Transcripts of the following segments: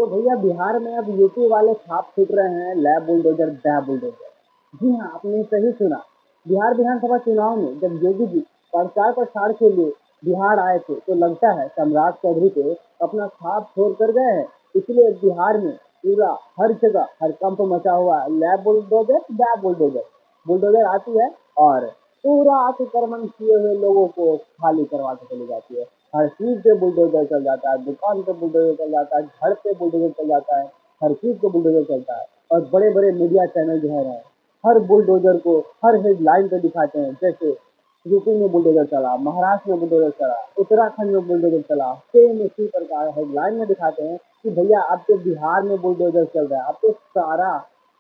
भैया बिहार में अब यूपी वाले छाप छूट रहे हैं, लैब बुलडोजर दै बुलडोजर। जी हाँ, आपने सही सुना। बिहार विधानसभा चुनाव में जब योगी जी प्रचार प्रसार के लिए बिहार आए थे तो लगता है सम्राट चौधरी पे अपना छाप छोड़ कर गए हैं। इसलिए बिहार में पूरा हर जगह हर कंप मचा हुआ है, लैब बुलडोजर दै बुलडोजर। बुलडोजर आती है और पूरा अतिक्रमण किए हुए लोगों को खाली करवा के चली जाती है। हर चीज पे बुलडोजर चल जाता है, दुकान पे बुलडोजर चल जाता है, घर पे बुलडोजर चल जाता है, हर चीज पे बुलडोजर चलता है। और बड़े बड़े मीडिया चैनल जो है हर बुलडोजर को हर हेडलाइन पे दिखाते हैं। जैसे यूपी में बुलडोजर चला, महाराष्ट्र में बुलडोजर चला, उत्तराखंड में बुलडोजर चला, सेम इसी प्रकार हेडलाइन में दिखाते हैं कि भैया आपके बिहार में बुलडोजर चल रहा है, आपको सारा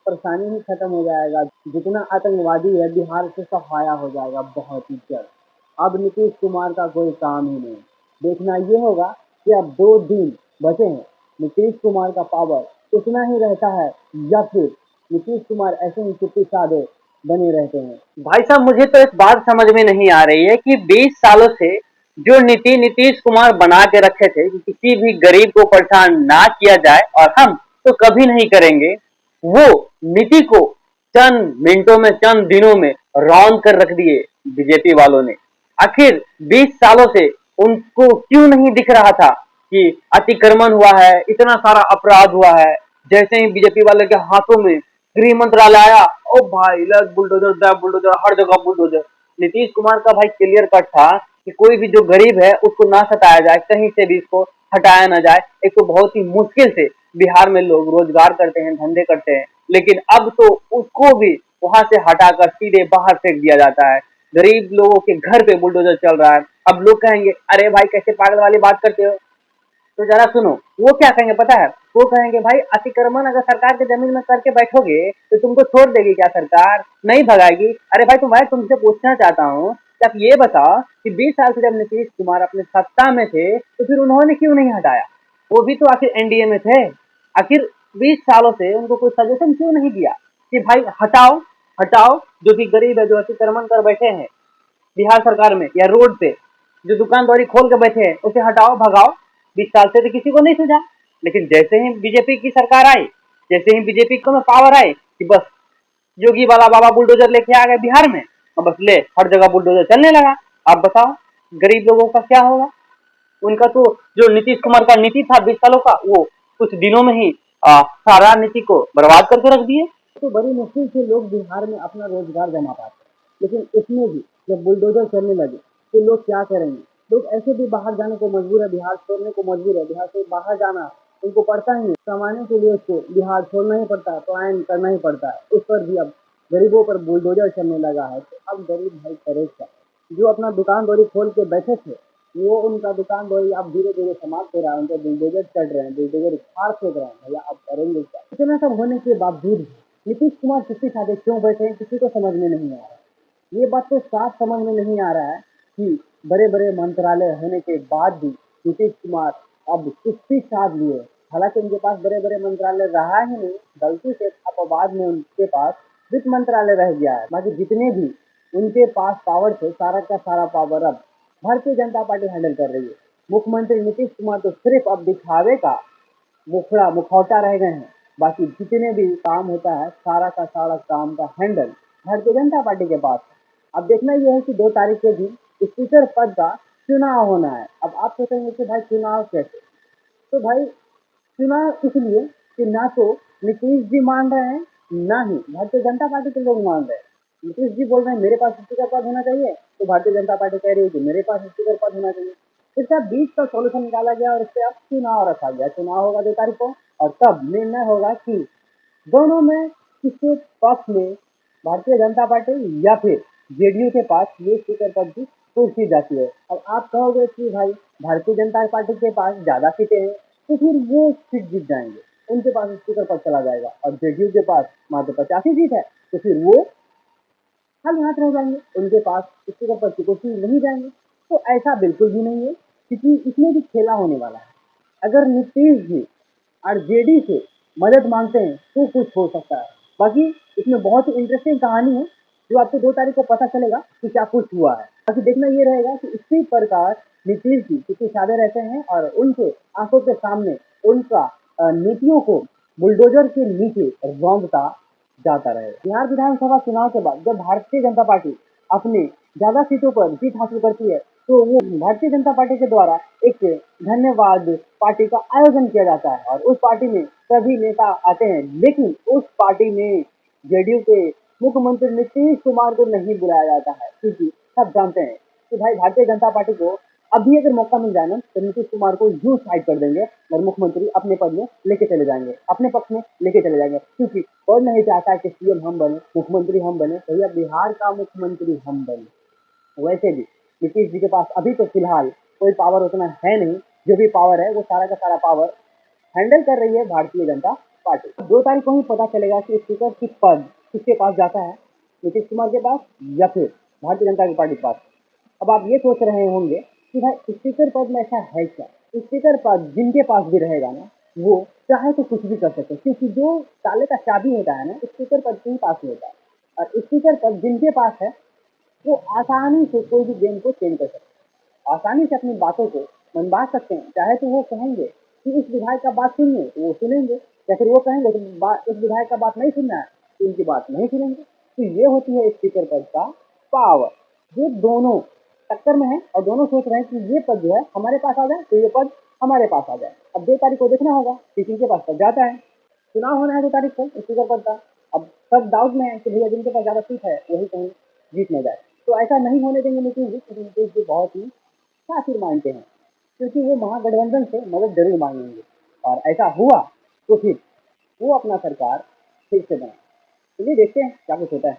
परेशानी ही खत्म हो जाएगा। जितना आतंकवादी है बिहार से सफाया हो जाएगा बहुत ही जल्द। अब नीतीश कुमार का कोई काम ही नहीं। देखना ये होगा कि अब 2 दिन बचे हैं, नीतीश कुमार का पावर उतना ही रहता है या फिर नीतीश कुमार ऐसे ही चुप्पी साधे बने रहते हैं। भाई साहब, मुझे तो एक बात समझ में नहीं आ रही है कि 20 सालों से जो नीति नीतीश कुमार बना के रखे थे कि किसी भी गरीब को परेशान ना किया जाए और हम तो कभी नहीं करेंगे, वो नीति को चंद मिनटों में चंद दिनों में रौंद कर रख दिए बीजेपी वालों ने। आखिर 20 सालों से उनको क्यों नहीं दिख रहा था कि अतिक्रमण हुआ है, इतना सारा अपराध हुआ है। जैसे ही बीजेपी वाले के हाथों में गृह मंत्रालय आया, ओ भाई लग बुलडोजर दा बुलडोजर, हर जगह बुलडोजर। नीतीश कुमार का भाई क्लियर कट था कि कोई भी जो गरीब है उसको ना सताया जाए, कहीं से भी इसको हटाया ना जाए। एक तो बहुत ही मुश्किल से बिहार में लोग रोजगार करते हैं, धंधे करते हैं, लेकिन अब तो उसको भी वहां से हटाकर सीधे बाहर फेंक दिया जाता है। गरीब लोगों के घर पे बुलडोजर चल रहा है। अब लोग कहेंगे अरे भाई कैसे पागल वाली बात करते हो। तो जरा सुनो, वो क्या कहेंगे पता है? वो कहेंगे भाई अतिक्रमण अगर सरकार के जमीन में करके बैठोगे तो तुमको छोड़ देगी क्या सरकार? नहीं भगाएगी? अरे भाई तो मैं तुमसे पूछना चाहता हूँ कि आप ये बताओ कि 20 साल से जब नीतीश कुमार अपने सत्ता में थे तो फिर उन्होंने क्यों नहीं हटाया? वो भी तो आखिर एनडीए में थे। आखिर 20 सालों से उनको कोई सजेशन क्यों नहीं दिया कि भाई हटाओ, हटाओ, जो भी गरीब है जो अतिक्रमण कर बैठे हैं बिहार सरकार में या रोड पे जो दुकानदारी खोल के बैठे हैं उसे हटाओ, भगाओ। 20 साल से तो किसी को नहीं सूझा। लेकिन जैसे ही बीजेपी की सरकार आई, जैसे ही बीजेपी को में पावर आई कि बस योगी वाला बाबा बुलडोजर लेके आ गए बिहार में और बस ले हर जगह बुलडोजर चलने लगा। आप बताओ गरीब लोगों का क्या होगा? उनका तो जो नीतीश कुमार का नीति था 20 सालों का, वो कुछ दिनों में ही सारा नीति को बर्बाद करके रख दिए। तो बड़ी मुश्किल से लोग बिहार में अपना रोजगार जमा पाते हैं, लेकिन इसमें भी जब बुलडोजर चलने लगे तो लोग क्या करेंगे? लोग ऐसे भी बाहर जाने को मजबूर है, बिहार छोड़ने को मजबूर है। बिहार से बाहर जाना उनको पड़ता ही है, कमाने के लिए उसको बिहार छोड़ना ही पड़ता है, पलायन करना ही पड़ता है। उस पर भी अब गरीबों पर बुलडोजर चलने लगा है, तो अब गरीब भाई करे क्या? जो अपना दुकान दौरी खोल के बैठे थे वो उनका दुकान दौरी अब धीरे धीरे समाप्त हो रहा है, उनके बुलडोजर चढ़ रहे हैं, बुलडोजर फाड़ फेंक रहे हैं। भैया अब करेंगे क्या? इतना सब होने के बावजूद भी नीतीश कुमार चुप्पी साधे क्यों बैठे हैं, किसी को समझ में नहीं आ रहा है। ये बात तो साफ समझ में नहीं आ रहा है कि बड़े बड़े मंत्रालय होने के बाद भी नीतीश कुमार अब चुप्पी साध लिए। हालांकि उनके पास बड़े बड़े मंत्रालय रहा ही नहीं, गलती से अपवाद में उनके पास वित्त मंत्रालय रह गया है। बाकी जितने भी उनके पास पावर थे सारा का सारा पावर अब भारतीय जनता पार्टी हैंडल कर रही है। मुख्यमंत्री नीतीश कुमार तो सिर्फ अब दिखावे का मुखौटा रह गए हैं। बाकी जितने भी काम होता है सारा का सारा काम का हैंडल भारतीय जनता पार्टी के पास है। अब देखना यह है कि 2 तारीख के दिन स्पीकर पद का चुनाव होना है। अब आप सोचेंगे कि भाई चुनाव कैसे? तो भाई चुनाव इसलिए कि ना तो नीतीश जी मान रहे हैं, ना ही भारतीय जनता पार्टी के लोग मान रहे हैं। नीतीश जी बोल रहे हैं मेरे पास स्पीकर पद होना चाहिए, तो भारतीय जनता पार्टी कह रही है कि मेरे पास स्पीकर पद होना चाहिए। इसका बीच का सॉल्यूशन निकाला गया और इससे अब चुनाव रखा गया। चुनाव होगा 2 तारीख को और तब निर्णय होगा कि दोनों में किसके पक्ष में भारतीय जनता पार्टी या फिर जेडीयू के पास ये स्पीकर पद की कुर्सी जाती है। अब आप कहोगे कि भाई भारतीय जनता पार्टी के पास ज्यादा सीटें हैं तो फिर वो सीट जीत जाएंगे, उनके पास स्पीकर पद चला जाएगा। और जेडीयू के पास मात्र 85 सीट है तो फिर वो खाली हाथ रह जाएंगे, उनके पास स्पीकर पद की कुर्सी नहीं जाएंगे। तो ऐसा बिल्कुल भी नहीं है, क्योंकि इसमें भी खेला होने वाला है। अगर नीतीश जी आरजेडी से मदद मांगते हैं तो कुछ हो सकता है। बाकी इसमें बहुत ही इंटरेस्टिंग कहानी है जो आपको 2 तारीख को पता चलेगा कि क्या कुछ हुआ है। बाकी देखना ये रहेगा कि इसी प्रकार नीतीश जी किसी सादे रहते हैं और उनके आंखों के सामने उनका नीतियों को बुलडोजर के नीचे रौंदता जाता रहे। बिहार विधानसभा चुनाव के बाद जब भारतीय जनता पार्टी अपने ज्यादा सीटों पर जीत हासिल करती है तो वो भारतीय जनता पार्टी के द्वारा एक धन्यवाद पार्टी का आयोजन किया जाता है और उस पार्टी में सभी नेता आते हैं, लेकिन उस पार्टी में जेडीयू के मुख्यमंत्री नीतीश कुमार को नहीं बुलाया जाता है, क्योंकि सब जानते हैं कि भाई भारतीय जनता पार्टी को अभी अगर मौका मिल जाए ना तो नीतीश कुमार को यूं साइड कर देंगे और मुख्यमंत्री अपने पद में लेके चले जाएंगे, अपने पक्ष में लेके चले जाएंगे, क्योंकि कौन नहीं चाहता है कि सीएम हम बने, मुख्यमंत्री हम बने, भैया बिहार का मुख्यमंत्री हम बने। वैसे भी नीतीश जी के पास अभी तो फिलहाल कोई पावर उतना है नहीं, जो भी पावर है वो सारा का सारा पावर हैंडल कर रही है भारतीय जनता पार्टी। 2 तारीख को ही पता चलेगा कि स्पीकर की पद किसके पास जाता है, नीतीश कुमार के पास या फिर भारतीय जनता पार्टी के पास। अब आप ये सोच रहे होंगे कि भाई स्पीकर पद में ऐसा है क्या? स्पीकर पद जिनके पास भी रहेगा ना वो चाहे तो कुछ भी कर सकते हैं, क्योंकि जो ताले का चाबी होता है ना स्पीकर पद के ही पास ही होता है, और स्पीकर पद जिनके पास है वो आसानी से कोई भी गेम को चेंज कर सकते हैं, आसानी से अपनी बातों को मनवा सकते हैं। चाहे तो वो कहेंगे कि इस विधायक का बात सुनिए तो वो सुनेंगे, या फिर वो कहेंगे कि इस विधायक का बात नहीं सुनना है तो इनकी बात नहीं सुनेंगे। तो ये होती है स्पीकर पद का पावर, जो दोनों टक्कर में है और दोनों सोच रहे हैं कि ये पद जो है हमारे पास आ जाए तो ये पद हमारे पास आ जाए। अब 2 तारीख को देखना होगा कि किनके पास पद जाता है। चुनाव होना है 2 तारीख को स्पीकर पद का। अब सब डाउट में है कि भैया जिनके पास ज्यादा सीट है वही कहीं जीत न जाए, तो ऐसा नहीं होने देंगे नीतीश जी, क्योंकि नीतीश जी बहुत ही काफिर मानते हैं, क्योंकि वो महागठबंधन से मदद जरूर मांगेंगे, और ऐसा हुआ तो फिर वो अपना सरकार फिर से बनाए। चलिए देखते हैं क्या कुछ होता है।